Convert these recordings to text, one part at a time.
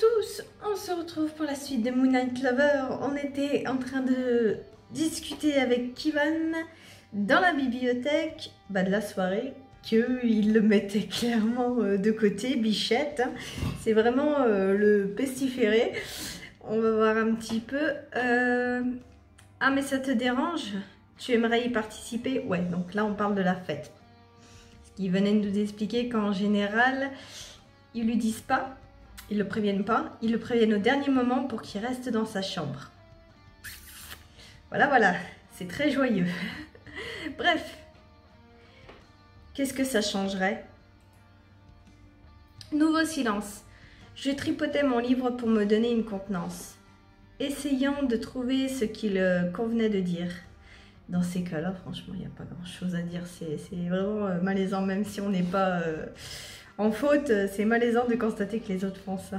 tous, on se retrouve pour la suite de Moonlight Lover. On était en train de discuter avec Kivan dans la bibliothèque de la soirée, qu'il le mettait clairement de côté, Bichette. C'est vraiment le pestiféré. On va voir un petit peu. Ah mais ça te dérange? Tu aimerais y participer? Ouais, donc là on parle de la fête. Ce qu'il venait de nous expliquer qu'en général, ils lui disent pas. Ils le préviennent pas, ils le préviennent au dernier moment pour qu'il reste dans sa chambre. Voilà, voilà, c'est très joyeux. Bref, qu'est-ce que ça changerait? Nouveau silence. Je tripotais mon livre pour me donner une contenance, essayant de trouver ce qu'il convenait de dire. Dans ces cas-là, franchement, il n'y a pas grand-chose à dire. C'est vraiment malaisant, même si on n'est pas... en faute, c'est malaisant de constater que les autres font ça.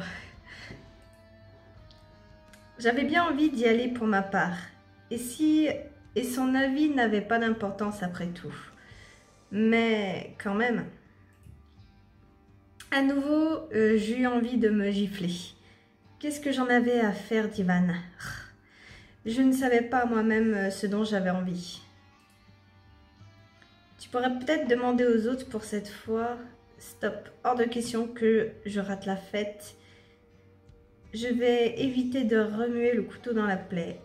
J'avais bien envie d'y aller pour ma part. Et son avis n'avait pas d'importance après tout. Mais quand même. À nouveau, j'ai eu envie de me gifler. Qu'est-ce que j'en avais à faire d'Ivan? Je ne savais pas moi-même ce dont j'avais envie. Tu pourrais peut-être demander aux autres pour cette fois... Stop, hors de question que je rate la fête. Je vais éviter de remuer le couteau dans la plaie.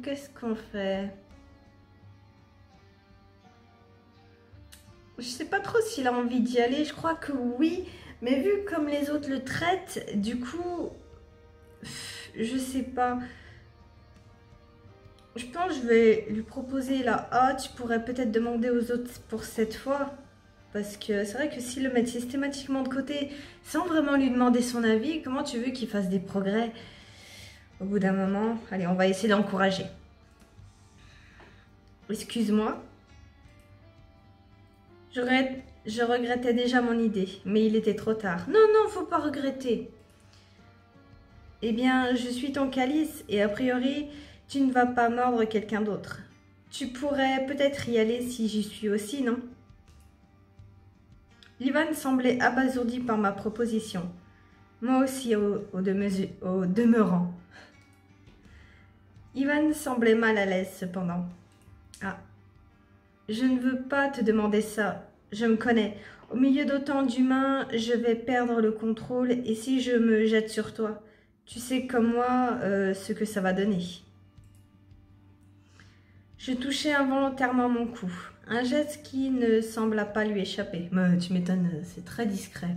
Qu'est-ce qu'on fait? Je sais pas trop s'il a envie d'y aller. Je crois que oui. Mais vu comme les autres le traitent, du coup... Je sais pas. Je pense que je vais lui proposer là. Ah, tu pourrais peut-être demander aux autres pour cette fois. Parce que c'est vrai que s'ils le mettent systématiquement de côté, sans vraiment lui demander son avis, comment tu veux qu'il fasse des progrès? Au bout d'un moment, allez, on va essayer d'encourager. Excuse-moi. Je regrettais déjà mon idée, mais il était trop tard. Non, non, faut pas regretter. Eh bien, je suis ton calice et a priori, tu ne vas pas mordre quelqu'un d'autre. Tu pourrais peut-être y aller si j'y suis aussi, non? Ivan semblait abasourdi par ma proposition. Moi aussi au demeurant. Ivan semblait mal à l'aise cependant. Ah, je ne veux pas te demander ça. Je me connais. Au milieu d'autant d'humains, je vais perdre le contrôle et si je me jette sur toi, tu sais comme moi ce que ça va donner. Je touchai involontairement mon cou. Un geste qui ne sembla pas lui échapper. Mais tu m'étonnes, c'est très discret.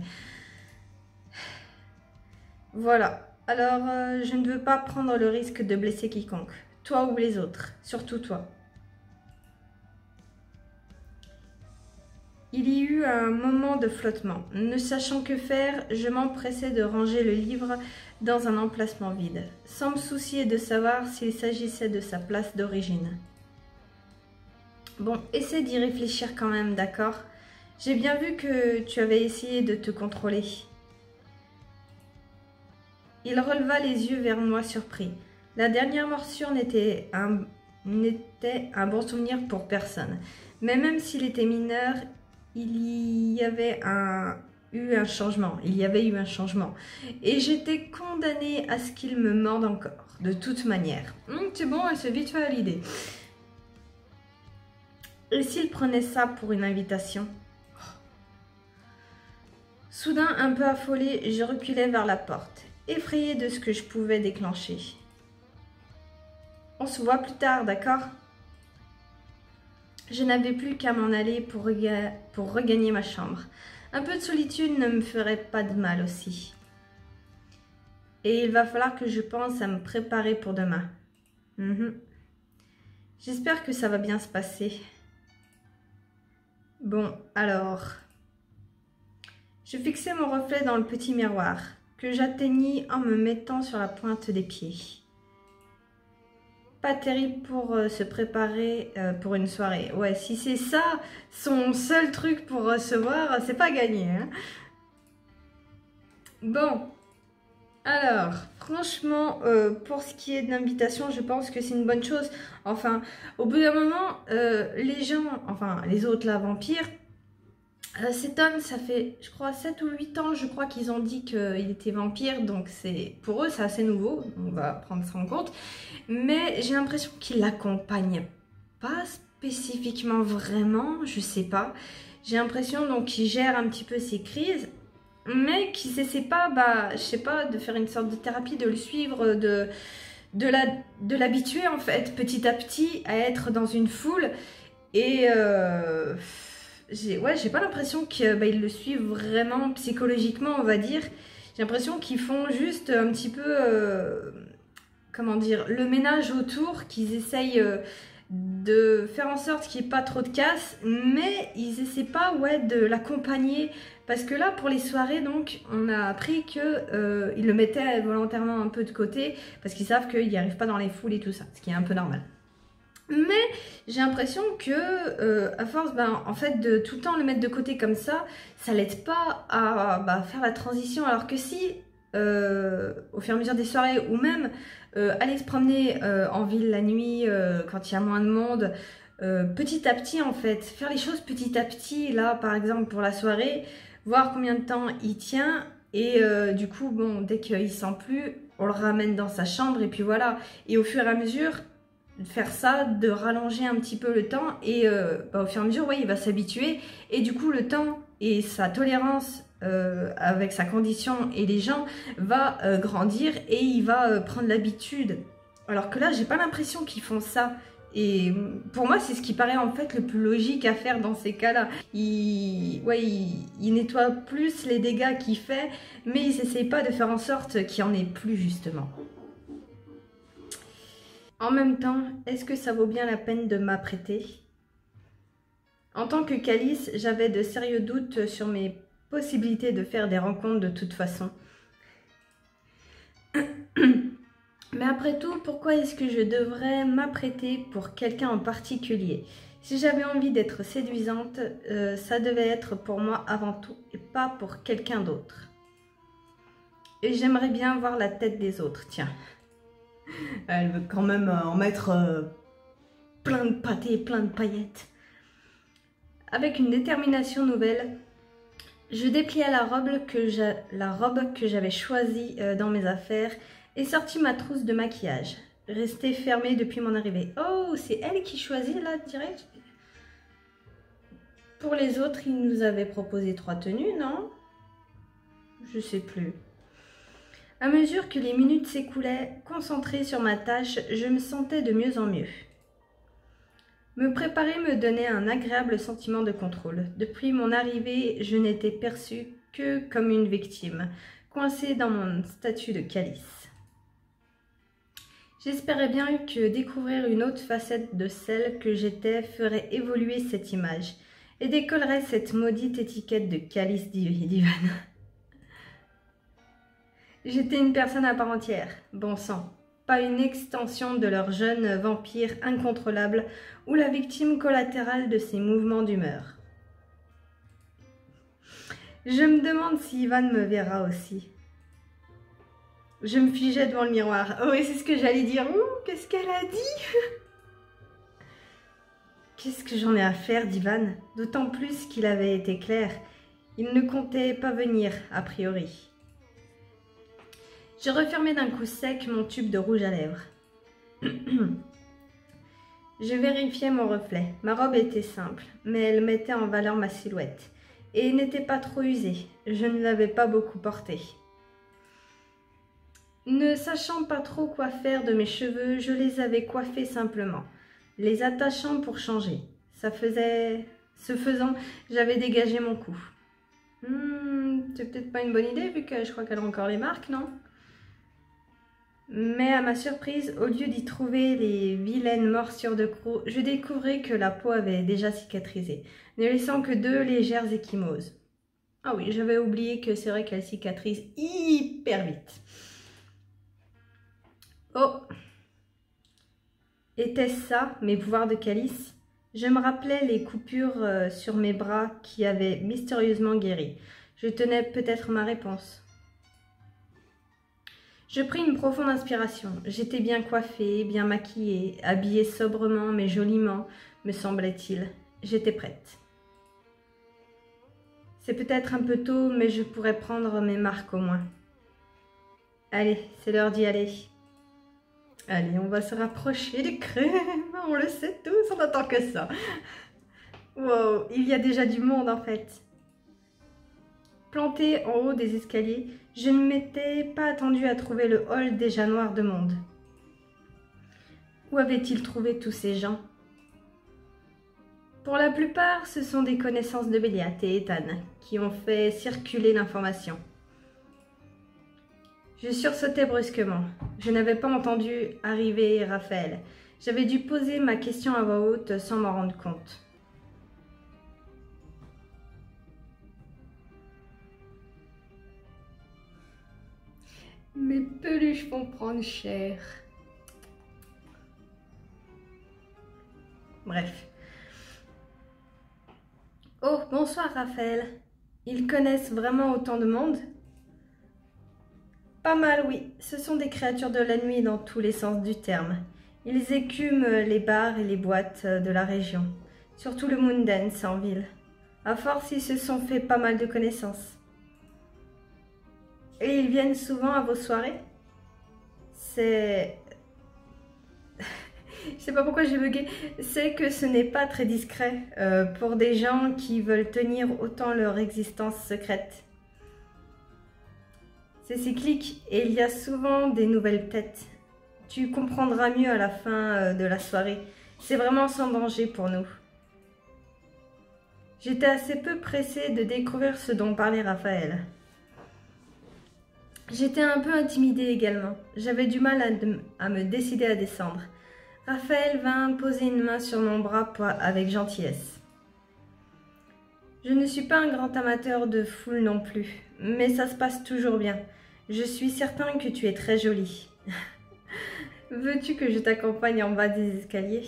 Voilà. Alors, je ne veux pas prendre le risque de blesser quiconque. Toi ou les autres. Surtout toi. Il y eut un moment de flottement. Ne sachant que faire, je m'empressai de ranger le livre dans un emplacement vide, sans me soucier de savoir s'il s'agissait de sa place d'origine. Bon, essaie d'y réfléchir quand même, d'accord? J'ai bien vu que tu avais essayé de te contrôler. Il releva les yeux vers moi surpris. La dernière morsure n'était un bon souvenir pour personne. Mais même s'il était mineur, il y avait eu un changement. Et j'étais condamnée à ce qu'il me morde encore, de toute manière. C'est bon, elle s'est vite fait à l'idée. Et s'il prenait ça pour une invitation? Soudain, un peu affolée, je reculai vers la porte, effrayée de ce que je pouvais déclencher. On se voit plus tard, d'accord? Je n'avais plus qu'à m'en aller pour regagner ma chambre. Un peu de solitude ne me ferait pas de mal aussi. Et il va falloir que je pense à me préparer pour demain. J'espère que ça va bien se passer. Bon, alors, je fixai mon reflet dans le petit miroir, que j'atteignis en me mettant sur la pointe des pieds. Pas terrible pour se préparer pour une soirée. Ouais, si c'est ça, son seul truc pour recevoir, c'est pas gagné. Hein. Bon, alors, franchement, pour ce qui est de l'invitation, je pense que c'est une bonne chose. Enfin, au bout d'un moment, les gens, enfin les autres là, vampires, Cet homme, ça fait, je crois, 7 ou 8 ans, je crois qu'ils ont dit qu'il était vampire, donc pour eux, c'est assez nouveau, on va prendre ça en compte. Mais j'ai l'impression qu'il l'accompagne pas spécifiquement vraiment, je sais pas. J'ai l'impression donc qu'il gère un petit peu ses crises, mais qu'il essaie pas, je sais pas, de faire une sorte de thérapie, de le suivre, de l'habituer en fait, petit à petit, à être dans une foule. Et j'ai pas l'impression qu'ils le suivent vraiment psychologiquement, on va dire. J'ai l'impression qu'ils font juste un petit peu, comment dire, le ménage autour, qu'ils essayent de faire en sorte qu'il n'y ait pas trop de casse, mais ils essaient pas de l'accompagner. Parce que là, pour les soirées, donc, on a appris qu'ils le mettaient volontairement un peu de côté, parce qu'ils savent qu'il n'y arrive pas dans les foules et tout ça, ce qui est un peu normal. Mais j'ai l'impression que à force en fait de tout le temps le mettre de côté comme ça l'aide pas à faire la transition, alors que si au fur et à mesure des soirées ou même aller se promener en ville la nuit quand il y a moins de monde, petit à petit en fait, faire les choses petit à petit, là par exemple pour la soirée, voir combien de temps il tient et du coup bon, dès qu'il sent plus, on le ramène dans sa chambre et puis voilà, et au fur et à mesure de faire ça, de rallonger un petit peu le temps et au fur et à mesure, il va s'habituer et du coup le temps et sa tolérance avec sa condition et les gens va grandir et il va prendre l'habitude. Alors que là, j'ai pas l'impression qu'ils font ça. Et pour moi, c'est ce qui paraît en fait le plus logique à faire dans ces cas-là. Il nettoie plus les dégâts qu'il fait, mais il s'essaye pas de faire en sorte qu'il n'y en ait plus justement. En même temps, est-ce que ça vaut bien la peine de m'apprêter? En tant que Calice, j'avais de sérieux doutes sur mes possibilités de faire des rencontres de toute façon. Mais après tout, pourquoi est-ce que je devrais m'apprêter pour quelqu'un en particulier? Si j'avais envie d'être séduisante, ça devait être pour moi avant tout et pas pour quelqu'un d'autre. Et j'aimerais bien voir la tête des autres, tiens. Elle veut quand même en mettre plein de pâtés, plein de paillettes. Avec une détermination nouvelle, je déplia la robe que j'avais choisie dans mes affaires et sortis ma trousse de maquillage, restée fermée depuis mon arrivée. Oh, c'est elle qui choisit là, direct? Pour les autres, il nous avait proposé 3 tenues, non? Je sais plus. À mesure que les minutes s'écoulaient, concentrée sur ma tâche, je me sentais de mieux en mieux. Me préparer me donnait un agréable sentiment de contrôle. Depuis mon arrivée, je n'étais perçue que comme une victime, coincée dans mon statut de Calice. J'espérais bien que découvrir une autre facette de celle que j'étais ferait évoluer cette image et décollerait cette maudite étiquette de Calice divane. J'étais une personne à part entière, bon sang, pas une extension de leur jeune vampire incontrôlable ou la victime collatérale de ses mouvements d'humeur. Je me demande si Ivan me verra aussi. Je me figeais devant le miroir. Oh, et c'est ce que j'allais dire. Ouh, qu'est-ce qu'elle a dit? Qu'est-ce que j'en ai à faire d'Ivan? D'autant plus qu'il avait été clair. Il ne comptait pas venir, a priori. Je refermai d'un coup sec mon tube de rouge à lèvres. Je vérifiai mon reflet. Ma robe était simple, mais elle mettait en valeur ma silhouette. Et n'était pas trop usée. Je ne l'avais pas beaucoup portée. Ne sachant pas trop quoi faire de mes cheveux, je les avais coiffés simplement, les attachant pour changer. Ce faisant, j'avais dégagé mon cou. C'est peut-être pas une bonne idée vu que je crois qu'elle a encore les marques, non? Mais à ma surprise, au lieu d'y trouver les vilaines morsures de crocs, je découvris que la peau avait déjà cicatrisé, ne laissant que 2 légères ecchymoses. Ah oui, j'avais oublié que c'est vrai qu'elle cicatrise hyper vite. Oh! Était-ce ça, mes pouvoirs de Calice? Je me rappelais les coupures sur mes bras qui avaient mystérieusement guéri. Je tenais peut-être ma réponse. Je pris une profonde inspiration. J'étais bien coiffée, bien maquillée, habillée sobrement mais joliment, me semblait-il. J'étais prête. C'est peut-être un peu tôt, mais je pourrais prendre mes marques au moins. Allez, c'est l'heure d'y aller. Allez, on va se rapprocher du crème. On le sait tous, on attend que ça. Wow, il y a déjà du monde en fait. Planté en haut des escaliers, je ne m'étais pas attendue à trouver le hall déjà noir de monde. Où avait-il trouvé tous ces gens? Pour la plupart, ce sont des connaissances de Béliat et Ethan qui ont fait circuler l'information. Je sursautais brusquement. Je n'avais pas entendu arriver Raphaël. J'avais dû poser ma question à voix haute sans m'en rendre compte. Mes peluches vont prendre cher. Bref. Oh, bonsoir Raphaël. Ils connaissent vraiment autant de monde? Pas mal, oui. Ce sont des créatures de la nuit dans tous les sens du terme. Ils écument les bars et les boîtes de la région. Surtout le Moondance en ville. À force, ils se sont fait pas mal de connaissances. Et ils viennent souvent à vos soirées? C'est... Je sais pas pourquoi j'ai bugué. C'est que ce n'est pas très discret pour des gens qui veulent tenir autant leur existence secrète. C'est cyclique et il y a souvent des nouvelles têtes. Tu comprendras mieux à la fin de la soirée. C'est vraiment sans danger pour nous. J'étais assez peu pressée de découvrir ce dont parlait Raphaël. J'étais un peu intimidée également. J'avais du mal à me décider à descendre. Raphaël vint poser une main sur mon bras avec gentillesse. Je ne suis pas un grand amateur de foule non plus, mais ça se passe toujours bien. Je suis certain que tu es très jolie. Veux-tu que je t'accompagne en bas des escaliers?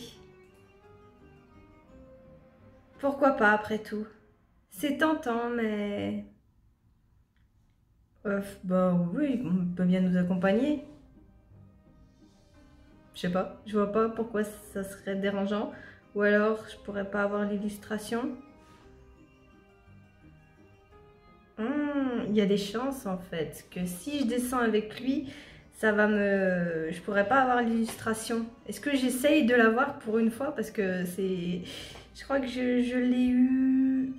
Pourquoi pas après tout? C'est tentant, mais... bah oui, on peut bien nous accompagner. Je sais pas, je vois pas pourquoi ça serait dérangeant. Ou alors, je pourrais pas avoir l'illustration. Il y a des chances en fait que si je descends avec lui, ça va me... Je pourrais pas avoir l'illustration. Est-ce que j'essaye de l'avoir pour une fois? Parce que c'est... Je crois que je l'ai eu...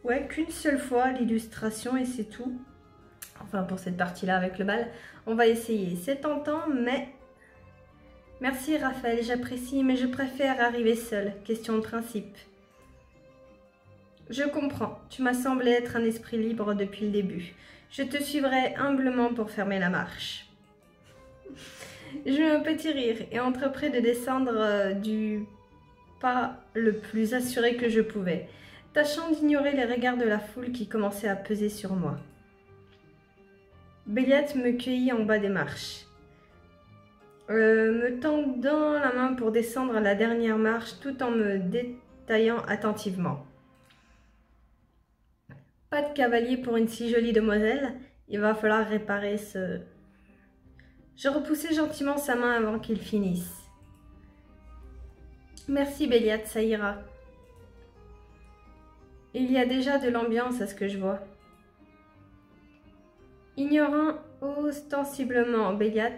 Ouais, qu'une seule fois l'illustration et c'est tout. Enfin, pour cette partie-là avec le bal. On va essayer. C'est tentant, mais... Merci Raphaël, j'apprécie, mais je préfère arriver seule. Question de principe. Je comprends. Tu m'as semblé être un esprit libre depuis le début. Je te suivrai humblement pour fermer la marche. J'eus un petit rire et entrepris de descendre du pas le plus assuré que je pouvais, tâchant d'ignorer les regards de la foule qui commençait à peser sur moi. Béliat me cueillit en bas des marches. Me tendant la main pour descendre à la dernière marche tout en me détaillant attentivement. Pas de cavalier pour une si jolie demoiselle, il va falloir réparer ce... Je repoussai gentiment sa main avant qu'il finisse. Merci Béliat, ça ira. Il y a déjà de l'ambiance à ce que je vois. Ignorant ostensiblement Béliat,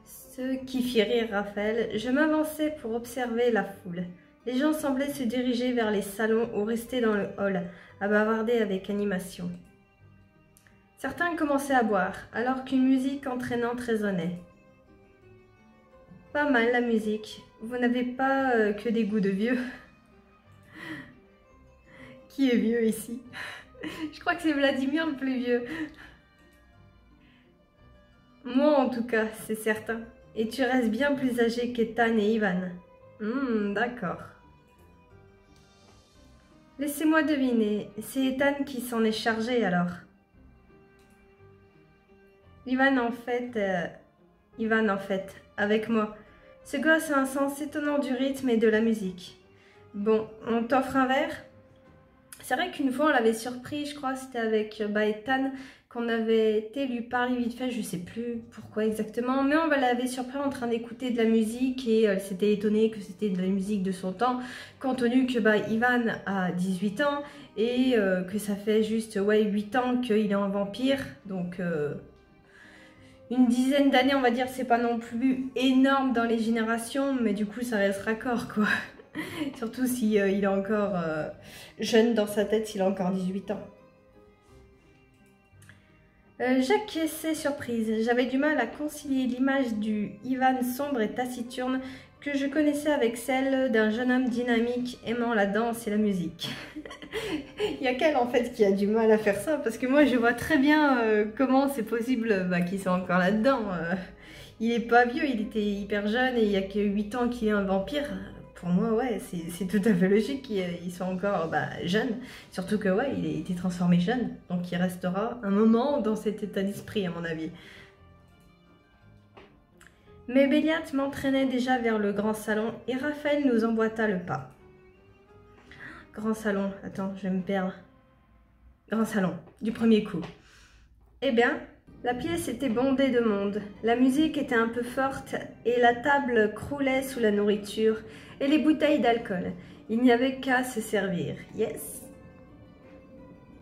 ce qui fit rire Raphaël, je m'avançai pour observer la foule. Les gens semblaient se diriger vers les salons ou rester dans le hall, à bavarder avec animation. Certains commençaient à boire, alors qu'une musique entraînante résonnait. Pas mal la musique. Vous n'avez pas que des goûts de vieux. Qui est vieux ici? Je crois que c'est Vladimir le plus vieux. Moi en tout cas, c'est certain. Et tu restes bien plus âgé qu'Ethan et Ivan. D'accord. Laissez-moi deviner, c'est Ethan qui s'en est chargé alors. Ivan en fait, avec moi. Ce gosse a un sens étonnant du rythme et de la musique. Bon, on t'offre un verre? C'est vrai qu'une fois on l'avait surpris, je crois c'était avec Ethan, qu'on avait été lui parler vite fait, je sais plus pourquoi exactement, mais on l'avait surpris en train d'écouter de la musique et elle s'était étonnée que c'était de la musique de son temps, compte tenu que Ivan a 18 ans et que ça fait juste 8 ans qu'il est un vampire, donc une dizaine d'années on va dire, c'est pas non plus énorme dans les générations, mais du coup ça reste raccord quoi. Surtout si il est encore jeune dans sa tête, s'il a encore 18 ans. J'acquiesçais surprise. J'avais du mal à concilier l'image du Ivan sombre et taciturne que je connaissais avec celle d'un jeune homme dynamique aimant la danse et la musique. Il y a qu'elle en fait qui a du mal à faire ça, parce que moi je vois très bien comment c'est possible qu'il soit encore là-dedans. Il est pas vieux, il était hyper jeune et il y a que 8 ans qu'il est un vampire. Pour moi, ouais, c'est tout à fait logique qu'il soit encore jeune. Surtout que, ouais, il a été transformé jeune. Donc, il restera un moment dans cet état d'esprit, à mon avis. Mais Béliat m'entraînait déjà vers le grand salon et Raphaël nous emboîta le pas. Grand salon, attends, je vais me perdre. Grand salon, du premier coup. Eh bien, la pièce était bondée de monde. La musique était un peu forte et la table croulait sous la nourriture et les bouteilles d'alcool. Il n'y avait qu'à se servir. Yes.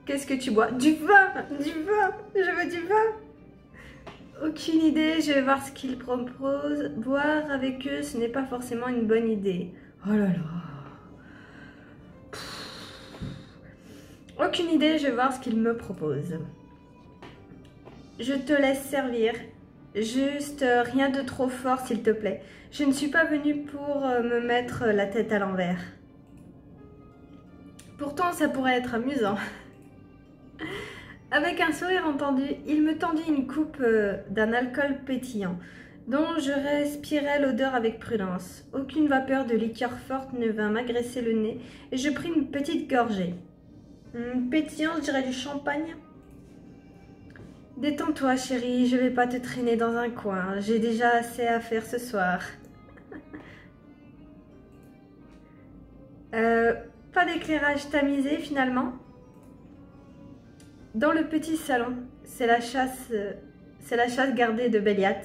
Qu'est-ce que tu bois? Du vin! Du vin! Je veux du vin! Aucune idée, je vais voir ce qu'ils proposent. Boire avec eux, ce n'est pas forcément une bonne idée. Oh là là. Aucune idée, je vais voir ce qu'ils me proposent. Je te laisse servir. Juste rien de trop fort, s'il te plaît. Je ne suis pas venue pour me mettre la tête à l'envers. Pourtant, ça pourrait être amusant. Avec un sourire entendu, il me tendit une coupe d'un alcool pétillant, dont je respirais l'odeur avec prudence. Aucune vapeur de liqueur forte ne vint m'agresser le nez, et je pris une petite gorgée. Pétillant, je dirais du champagne. Détends-toi, chérie, je vais pas te traîner dans un coin. J'ai déjà assez à faire ce soir. Pas d'éclairage tamisé, finalement. Dans le petit salon, c'est la chasse gardée de Béliat.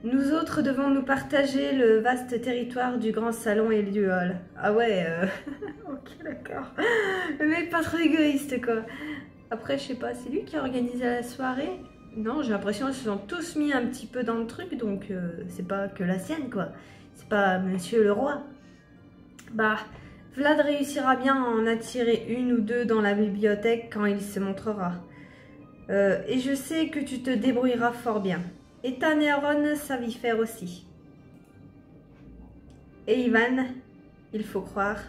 Nous autres devons nous partager le vaste territoire du grand salon et du hall. Ah ouais, ok, d'accord. Le mec pas trop égoïste, quoi. Après, je sais pas, c'est lui qui a organisé la soirée? Non, j'ai l'impression qu'ils se sont tous mis un petit peu dans le truc, donc c'est pas que la sienne, quoi. C'est pas Monsieur le Roi. Vlad réussira bien à en attirer une ou deux dans la bibliothèque quand il se montrera. Et je sais que tu te débrouilleras fort bien. Ethan et Aaron savent y faire aussi. Et Ivan, il faut croire.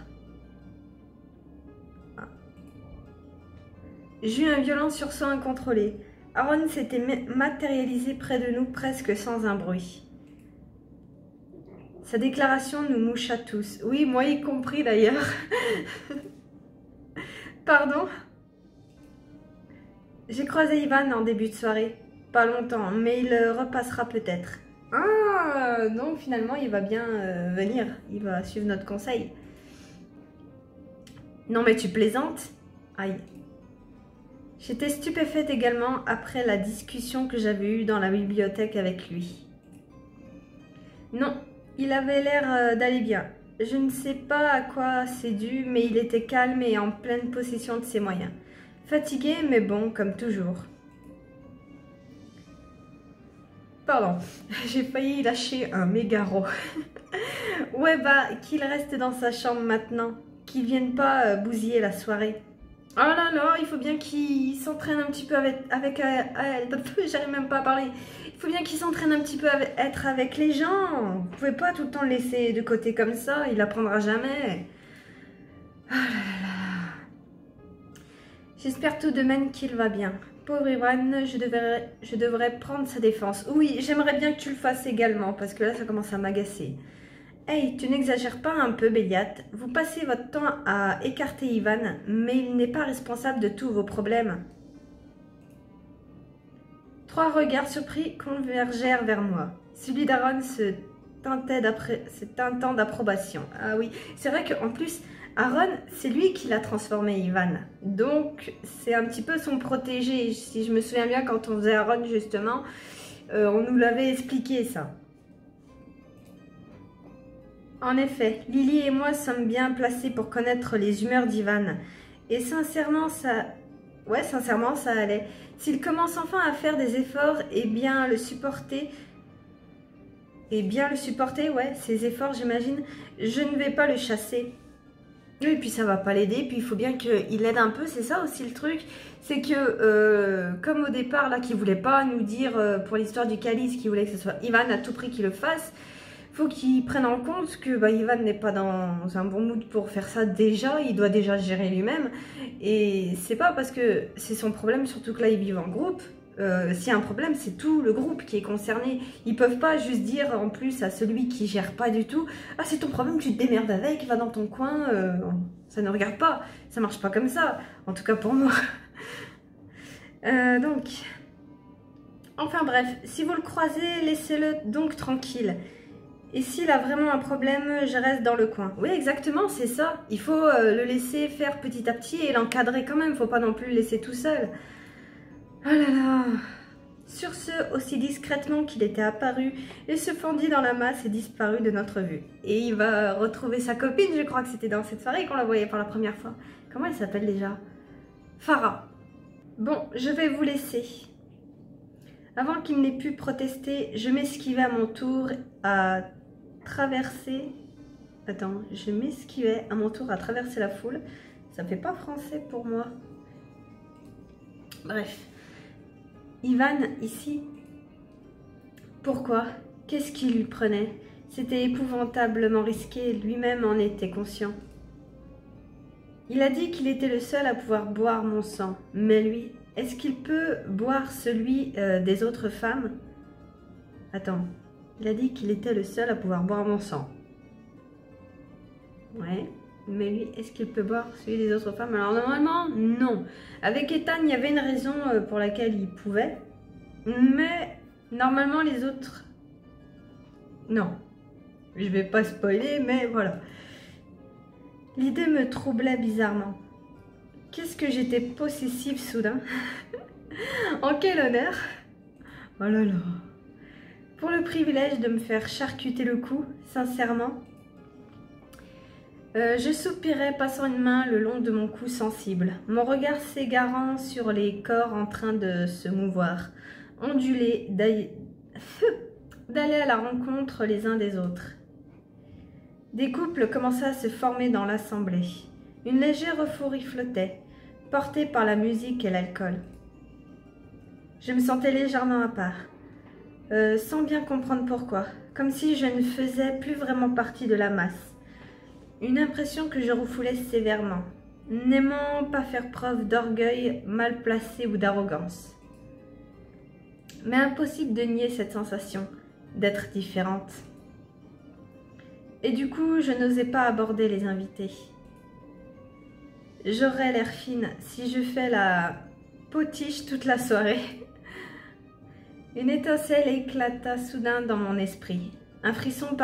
J'eus un violent sursaut incontrôlé. Aaron s'était matérialisé près de nous presque sans un bruit. Sa déclaration nous moucha tous. Oui, moi y compris d'ailleurs. Pardon? J'ai croisé Ivan en début de soirée. Pas longtemps, mais il repassera peut-être. Ah, non, finalement, il va bien venir. Il va suivre notre conseil. Non, mais tu plaisantes? Aïe. J'étais stupéfaite également après la discussion que j'avais eue dans la bibliothèque avec lui. Non, il avait l'air d'aller bien. Je ne sais pas à quoi c'est dû, mais il était calme et en pleine possession de ses moyens. Fatigué, mais bon, comme toujours. Pardon, j'ai failli lâcher un mégaro. Ouais, qu'il reste dans sa chambre maintenant. Qu'il vienne pas bousiller la soirée. Oh là là, il faut bien qu'il s'entraîne un petit peu avec j'arrive même pas à parler. Il faut bien qu'il s'entraîne un petit peu à être avec les gens. Vous pouvez pas tout le temps le laisser de côté comme ça, il apprendra jamais. Oh là là. J'espère tout de même qu'il va bien. Pauvre Ivan, je devrais prendre sa défense. Oui, j'aimerais bien que tu le fasses également, parce que là, ça commence à m'agacer. Hey, tu n'exagères pas un peu, Béliat. Vous passez votre temps à écarter Ivan, mais il n'est pas responsable de tous vos problèmes. 3 regards surpris convergèrent vers moi. Celui d'Aaron se teintant d'approbation. Ah oui, c'est vrai qu'en plus, Aaron, c'est lui qui l'a transformé, Ivan. Donc, c'est un petit peu son protégé. Si je me souviens bien, quand on faisait Aaron, justement, on nous l'avait expliqué, ça. En effet, Lily et moi sommes bien placés pour connaître les humeurs d'Ivan. Et sincèrement, ça... Ouais, sincèrement, ça allait. S'il commence enfin à faire des efforts et bien le supporter... ouais, ses efforts, j'imagine, je ne vais pas le chasser. Et puis ça va pas l'aider, puis il faut bien qu'il aide un peu, c'est ça aussi le truc. C'est que, comme au départ, là, qu'il voulait pas nous dire, pour l'histoire du calice, qu'il voulait que ce soit Ivan à tout prix qui le fasse, faut qu'il prenne en compte que bah, Ivan n'est pas dans un bon mood pour faire ça déjà, il doit déjà gérer lui-même. Et c'est pas parce que c'est son problème, surtout que là ils vivent en groupe. S'il y a un problème, c'est tout le groupe qui est concerné. Ils peuvent pas juste dire en plus à celui qui gère pas du tout « Ah, c'est ton problème, tu te démerdes avec, va dans ton coin. Ça ne regarde pas, ça marche pas comme ça. En tout cas pour moi. Donc, enfin bref, si vous le croisez, laissez-le donc tranquille. Et s'il a vraiment un problème, je reste dans le coin. Oui, exactement, c'est ça. Il faut le laisser faire petit à petit et l'encadrer quand même. Faut pas non plus le laisser tout seul. Oh là là. Sur ce, aussi discrètement qu'il était apparu, il se fondit dans la masse et disparut de notre vue. Et il va retrouver sa copine, je crois que c'était dans cette soirée qu'on la voyait pour la première fois. Comment elle s'appelle déjà? Farah. Bon, je vais vous laisser. Avant qu'il n'ait pu protester, je m'esquivais à mon tour à traverser... Attends, je m'esquivais à mon tour à traverser la foule. Ça fait pas français pour moi. Bref. Ivan, ici. Pourquoi? Qu'est-ce qui lui prenait? C'était épouvantablement risqué, lui-même en était conscient. Il a dit qu'il était le seul à pouvoir boire mon sang. Mais lui, est-ce qu'il peut boire celui des autres femmes? Attends, il a dit qu'il était le seul à pouvoir boire mon sang. Ouais, mais lui, est-ce qu'il peut boire celui des autres femmes? Alors normalement, non. Avec Ethan, il y avait une raison pour laquelle il pouvait. Mais normalement, les autres... Non. Je vais pas spoiler, mais voilà. L'idée me troublait bizarrement. Qu'est-ce que j'étais possessive soudain. En quel honneur. Oh là là. Pour le privilège de me faire charcuter le cou, sincèrement. Je soupirais, passant une main le long de mon cou sensible, mon regard s'égarant sur les corps en train de se mouvoir, ondulés, d'aller à la rencontre les uns des autres. Des couples commençaient à se former dans l'assemblée. Une légère euphorie flottait, portée par la musique et l'alcool. Je me sentais légèrement à part, sans bien comprendre pourquoi, comme si je ne faisais plus vraiment partie de la masse. Une impression que je refoulais sévèrement, n'aimant pas faire preuve d'orgueil mal placé ou d'arrogance. Mais impossible de nier cette sensation d'être différente. Et du coup, je n'osais pas aborder les invités. J'aurais l'air fine si je fais la potiche toute la soirée. Une étincelle éclata soudain dans mon esprit. Un frisson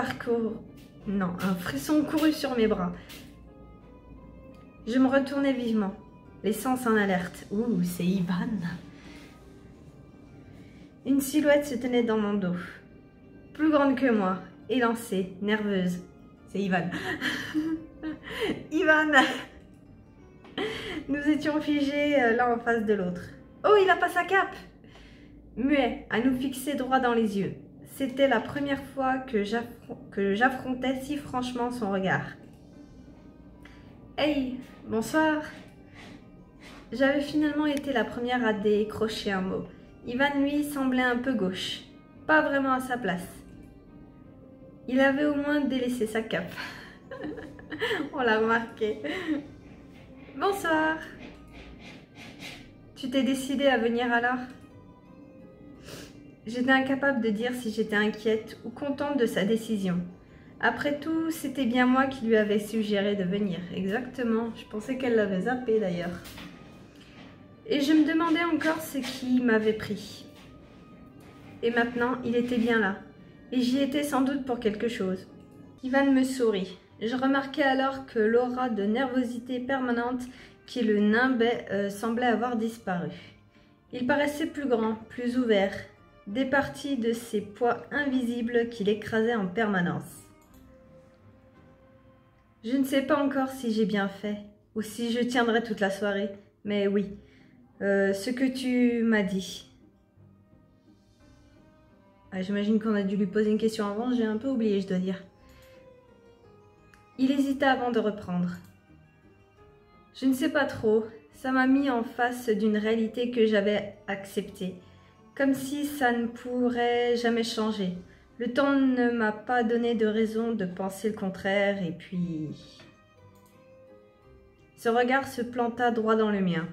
un frisson courut sur mes bras. Je me retournai vivement, les sens en alerte. Ouh, c'est Ivan. Une silhouette se tenait dans mon dos, plus grande que moi, élancée, nerveuse. C'est Ivan. Ivan. Nous étions figés l'un en face de l'autre. Oh, il n'a pas sa cape. Muet, à nous fixer droit dans les yeux. C'était la première fois que j'affrontais si franchement son regard. Hey, bonsoir. J'avais finalement été la première à décrocher un mot. Ivan, lui, semblait un peu gauche, pas vraiment à sa place. Il avait au moins délaissé sa cape. On l'a remarqué. Bonsoir. Tu t'es décidée à venir alors? J'étais incapable de dire si j'étais inquiète ou contente de sa décision. Après tout, c'était bien moi qui lui avais suggéré de venir. Exactement, je pensais qu'elle l'avait zappé d'ailleurs. Et je me demandais encore ce qui m'avait pris. Et maintenant, il était bien là. Et j'y étais sans doute pour quelque chose. Ivan me sourit. Je remarquai alors que l'aura de nervosité permanente qui le nimbait semblait avoir disparu. Il paraissait plus grand, plus ouvert, départi de ces poids invisibles qui l'écrasaient en permanence. Je ne sais pas encore si j'ai bien fait, ou si je tiendrai toute la soirée, mais oui, ce que tu m'as dit. Ah, j'imagine qu'on a dû lui poser une question avant, j'ai un peu oublié, je dois dire. Il hésita avant de reprendre. Je ne sais pas trop, ça m'a mis en face d'une réalité que j'avais acceptée, comme si ça ne pourrait jamais changer. Le temps ne m'a pas donné de raison de penser le contraire, et puis... Ce regard se planta droit dans le mien.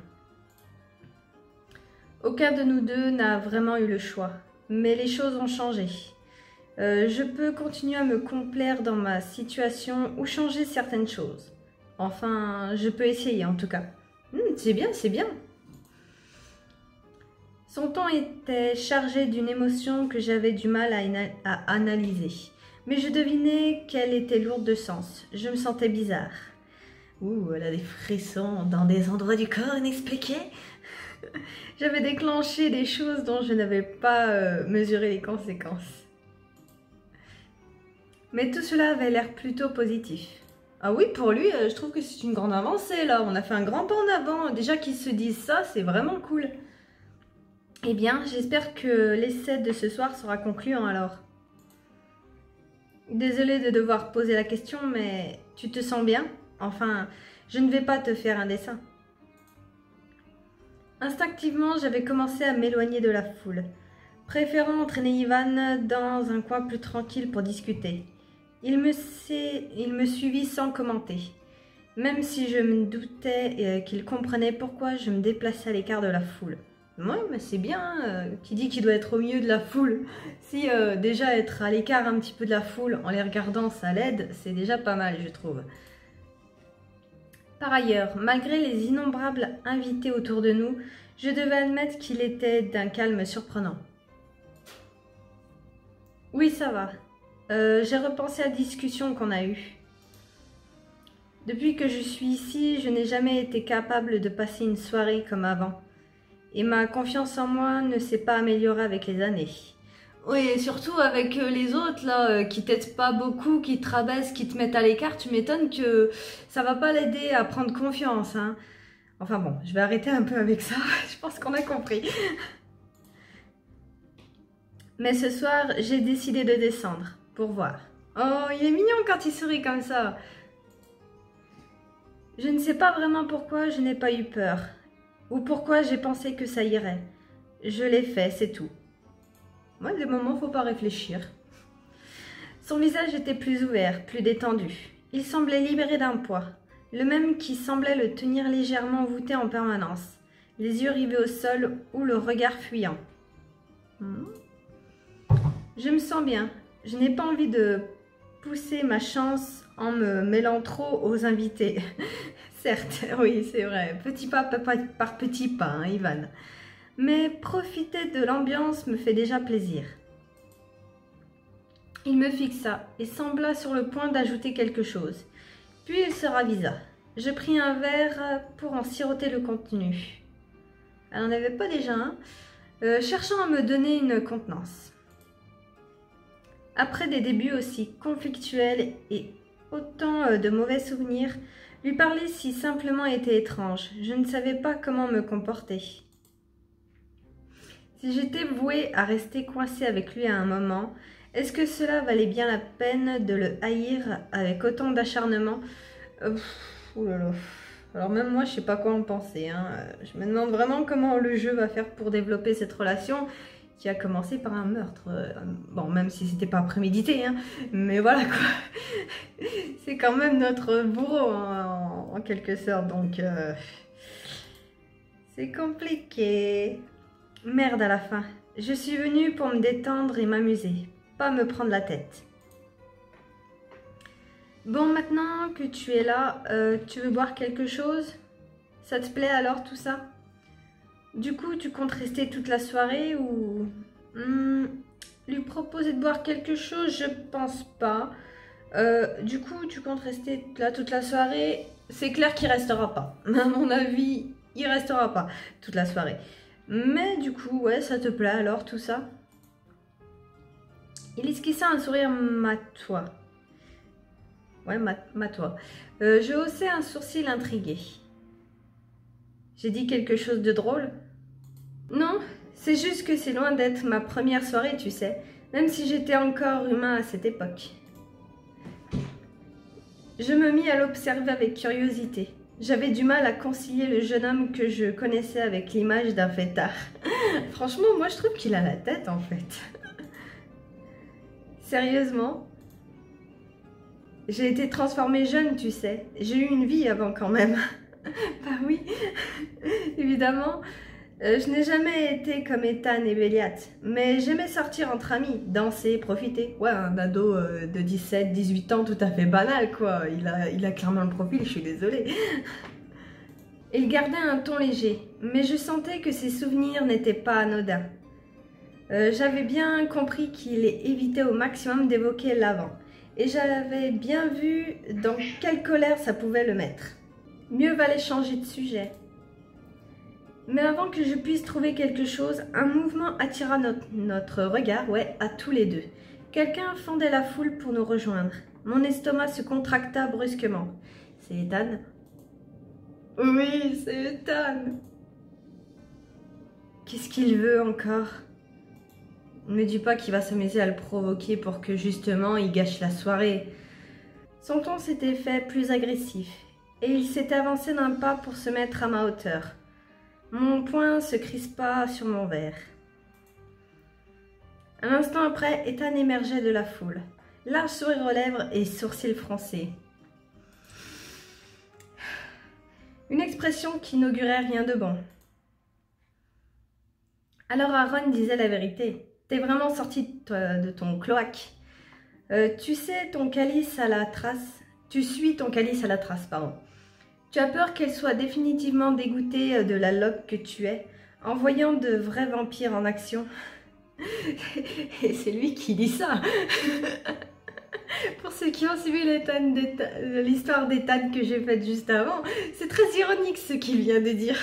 Aucun de nous deux n'a vraiment eu le choix, mais les choses ont changé. Je peux continuer à me complaire dans ma situation ou changer certaines choses. Enfin, je peux essayer en tout cas. C'est bien, c'est bien. Son ton était chargé d'une émotion que j'avais du mal à analyser. Mais je devinais qu'elle était lourde de sens. Je me sentais bizarre. Ouh, elle a des frissons dans des endroits du corps inexpliqués. J'avais déclenché des choses dont je n'avais pas mesuré les conséquences. Mais tout cela avait l'air plutôt positif. Ah oui, pour lui, je trouve que c'est une grande avancée là. On a fait un grand pas en avant. Déjà qu'ils se disent ça, c'est vraiment cool. Eh bien, j'espère que l'essai de ce soir sera concluant alors. Désolée de devoir poser la question, mais tu te sens bien? Enfin, je ne vais pas te faire un dessin. Instinctivement, j'avais commencé à m'éloigner de la foule, préférant entraîner Ivan dans un coin plus tranquille pour discuter. Il me suivit sans commenter, même si je me doutais qu'il comprenait pourquoi je me déplaçais à l'écart de la foule. Ouais, mais c'est bien, qui dit qu'il doit être au milieu de la foule. Si déjà être à l'écart un petit peu de la foule en les regardant, ça l'aide, c'est déjà pas mal, je trouve. Par ailleurs, malgré les innombrables invités autour de nous, je devais admettre qu'il était d'un calme surprenant. Oui, ça va. J'ai repensé à la discussion qu'on a eue. Depuis que je suis ici, je n'ai jamais été capable de passer une soirée comme avant. Et ma confiance en moi ne s'est pas améliorée avec les années. Oui, et surtout avec les autres là, qui t'aident pas beaucoup, qui te rabaissent, qui te mettent à l'écart, tu m'étonnes que ça va pas l'aider à prendre confiance, hein. Enfin bon, je vais arrêter un peu avec ça, je pense qu'on a compris. Mais ce soir, j'ai décidé de descendre, pour voir. Oh, il est mignon quand il sourit comme ça. Je ne sais pas vraiment pourquoi je n'ai pas eu peur, ou pourquoi j'ai pensé que ça irait. Je l'ai fait, c'est tout. Moi, de moment, faut pas réfléchir. Son visage était plus ouvert, plus détendu. Il semblait libéré d'un poids, le même qui semblait le tenir légèrement voûté en permanence, les yeux rivés au sol ou le regard fuyant. Je me sens bien. Je n'ai pas envie de pousser ma chance en me mêlant trop aux invités. Certes, oui, c'est vrai, petit pas par petit pas, hein, Ivan. Mais profiter de l'ambiance me fait déjà plaisir. Il me fixa et sembla sur le point d'ajouter quelque chose. Puis il se ravisa. Je pris un verre pour en siroter le contenu. Elle n'en avait pas déjà un, cherchant à me donner une contenance. Après des débuts aussi conflictuels et autant de mauvais souvenirs, lui parler si simplement était étrange. Je ne savais pas comment me comporter. Si j'étais vouée à rester coincée avec lui à un moment, est-ce que cela valait bien la peine de le haïr avec autant d'acharnement? Ouh là là. Alors même moi, je sais pas quoi en penser, hein. Je me demande vraiment comment le jeu va faire pour développer cette relation qui a commencé par un meurtre. Bon, même si c'était pas prémédité, hein. Mais voilà quoi. C'est quand même notre bourreau, hein, en quelque sorte, donc c'est compliqué. Merde à la fin. Je suis venue pour me détendre et m'amuser, pas me prendre la tête. Bon, maintenant que tu es là, tu veux boire quelque chose? Ça te plaît alors tout ça? Du coup, tu comptes rester toute la soirée ou... lui proposer de boire quelque chose, je pense pas. Du coup, tu comptes rester là toute la soirée? C'est clair qu'il restera pas. À mon avis, il restera pas toute la soirée. Mais du coup, ouais, ça te plaît alors tout ça? Il esquissa un sourire matois. Ouais, matois. Je haussai un sourcil intrigué. J'ai dit quelque chose de drôle? Non, c'est juste que c'est loin d'être ma première soirée, tu sais. Même si j'étais encore humain à cette époque. Je me mis à l'observer avec curiosité. J'avais du mal à concilier le jeune homme que je connaissais avec l'image d'un fêtard. Franchement, moi je trouve qu'il a la tête en fait. Sérieusement? J'ai été transformée jeune, tu sais. J'ai eu une vie avant quand même. Bah oui, évidemment. Je n'ai jamais été comme Ethan et Béliat, mais j'aimais sortir entre amis, danser, profiter. Ouais, un ado de 17, 18 ans tout à fait banal quoi. Il a clairement le profil, je suis désolée. Il gardait un ton léger, mais je sentais que ses souvenirs n'étaient pas anodins. J'avais bien compris qu'il évitait au maximum d'évoquer l'avant, et j'avais bien vu dans quelle colère ça pouvait le mettre. Mieux valait changer de sujet. Mais avant que je puisse trouver quelque chose, un mouvement attira notre regard, ouais, à tous les deux. Quelqu'un fendait la foule pour nous rejoindre. Mon estomac se contracta brusquement. C'est Ethan? Oui, c'est Ethan. Qu'est-ce qu'il veut encore? Ne me dis pas qu'il va s'amuser à le provoquer pour que justement il gâche la soirée. Son ton s'était fait plus agressif et il s'était avancé d'un pas pour se mettre à ma hauteur. Mon poing se crispa sur mon verre. Un instant après, Ethan émergeait de la foule. Large sourire aux lèvres et sourcils froncés. Une expression qui n'augurait rien de bon. Alors Aaron disait la vérité. T'es vraiment sorti de ton cloaque. Tu sais ton calice à la trace. Tu suis ton calice à la trace, pardon. Tu as peur qu'elle soit définitivement dégoûtée de la loque que tu es, en voyant de vrais vampires en action. Et c'est lui qui dit ça. Pour ceux qui ont suivi l'histoire d'Ethan que j'ai faite juste avant, c'est très ironique ce qu'il vient de dire.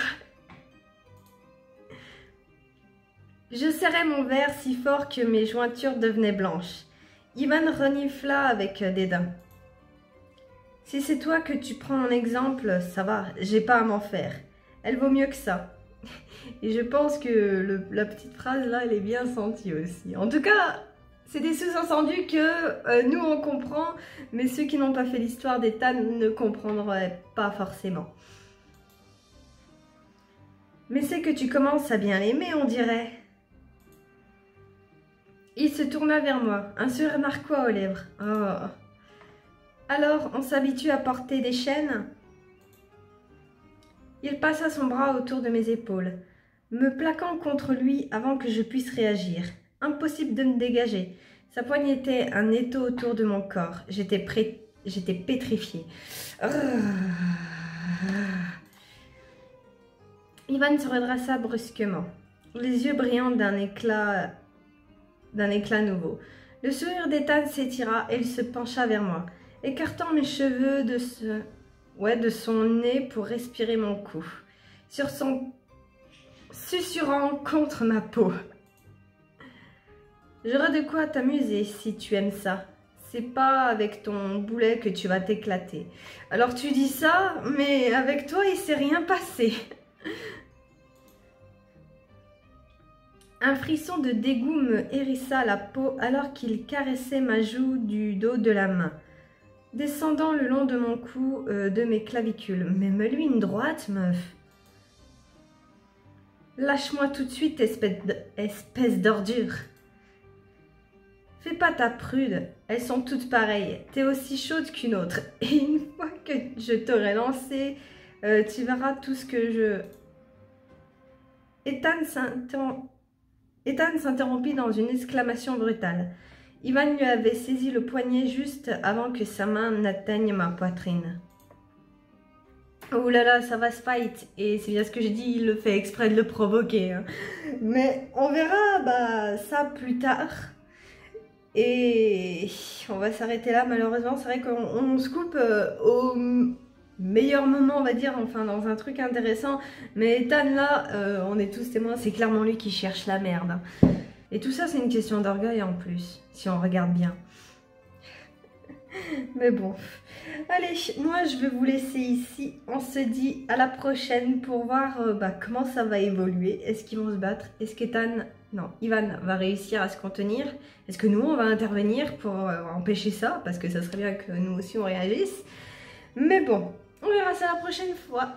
Je serrai mon verre si fort que mes jointures devenaient blanches. Ivan renifla avec dédain. Si c'est toi que tu prends en exemple, ça va, j'ai pas à m'en faire. Elle vaut mieux que ça. Et je pense que la petite phrase là, elle est bien sentie aussi. En tout cas, c'est des sous-entendus que nous on comprend, mais ceux qui n'ont pas fait l'histoire d'Ethan ne comprendraient pas forcément. Mais c'est que tu commences à bien l'aimer, on dirait. Il se tourna vers moi, un sourire narquois aux lèvres. Oh. Alors, on s'habitue à porter des chaînes? Il passa son bras autour de mes épaules, me plaquant contre lui avant que je puisse réagir. Impossible de me dégager. Sa poigne était un étau autour de mon corps. J'étais pétrifiée. Ivan se redressa brusquement, les yeux brillants d'un éclat nouveau. Le sourire d'Ethan s'étira et il se pencha vers moi, écartant mes cheveux de son nez pour respirer mon cou, susurrant contre ma peau. J'aurais de quoi t'amuser si tu aimes ça. C'est pas avec ton boulet que tu vas t'éclater. Alors tu dis ça, mais avec toi il s'est rien passé. Un frisson de dégoût me hérissa la peau alors qu'il caressait ma joue du dos de la main, descendant le long de mon cou, de mes clavicules. Mais mets-lui une droite, meuf. Lâche-moi tout de suite, espèce d'ordure. Fais pas ta prude, elles sont toutes pareilles. T'es aussi chaude qu'une autre. Et une fois que je t'aurai lancé, tu verras tout ce que je... Ethan s'interrompit dans une exclamation brutale. Ivan lui avait saisi le poignet juste avant que sa main n'atteigne ma poitrine. Oh là là, ça va se fight. Et c'est bien ce que j'ai dit, il le fait exprès de le provoquer. Hein. Mais on verra ça plus tard. Et on va s'arrêter là malheureusement. C'est vrai qu'on se coupe au meilleur moment, on va dire, enfin dans un truc intéressant. Mais Ethan là, on est tous témoins, c'est clairement lui qui cherche la merde. Et tout ça c'est une question d'orgueil en plus, si on regarde bien. Mais bon, allez, moi je vais vous laisser ici. On se dit à la prochaine pour voir comment ça va évoluer. Est-ce qu'ils vont se battre? Est-ce qu'Ethan, non, Ivan va réussir à se contenir? Est-ce que nous on va intervenir pour empêcher ça? Parce que ça serait bien que nous aussi on réagisse. Mais bon, on verra ça la prochaine fois.